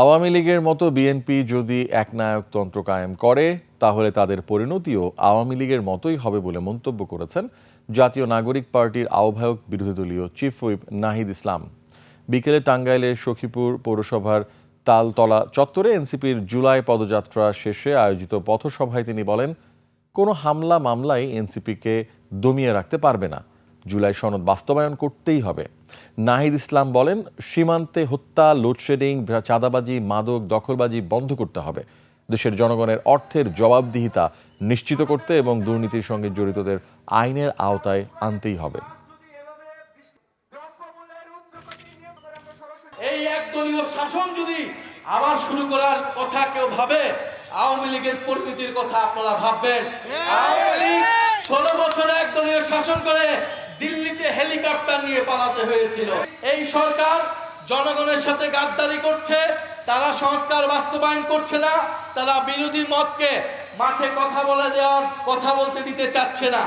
আওয়ামী লীগের মতো বিএনপি যদি একনায়কতন্ত্র কায়েম করে তাহলে তাদের পরিণতিও আওয়ামী লীগের মতোই হবে বলে মন্তব্য করেছেন জাতীয় নাগরিক পার্টির আহ্বায়ক বিরোধী দলীয় চিফ হুইপ নাহিদ ইসলাম। বিকেলে টাঙ্গাইলের সখীপুর পৌরসভার তালতলা চত্বরে এনসিপির জুলাই পদযাত্রা শেষে আয়োজিত পথসভায় তিনি বলেন, কোনো হামলা মামলাই এনসিপিকে দমিয়ে রাখতে পারবে না। জুলাই সনদ বাস্তবায়ন করতেই হবে। নাহিদ ইসলাম বলেন, সীমান্তে হত্যা, লোডশেডিং, চাঁদাবাজি, মাদক, দখলবাজি বন্ধ করতে হবে। দেশের জনগণের অর্থের জবাবদিহিতা নিশ্চিত করতে এবং দুর্নীতির সঙ্গে জড়িতদের আইনের আওতায় আনতেই হবে। এই একদলীয় শাসন যদি আবার শুরু করার কথা কেউ ভাবে, আওয়ামী লীগের পরিণতির কথা আপনারা ভাববেন। আওয়ামী লীগ 16 বছর একদলীয় শাসন করে দিল্লিতে হেলিকপ্টার নিয়ে পালাতে হয়েছিল। এই সরকার জনগণের সাথে গাদ্দারি করছে, তারা সংস্কার বাস্তবায়ন করছে না, তারা বিরোধী মতকে মাঠে কথা বলতে দিতে চাচ্ছে না।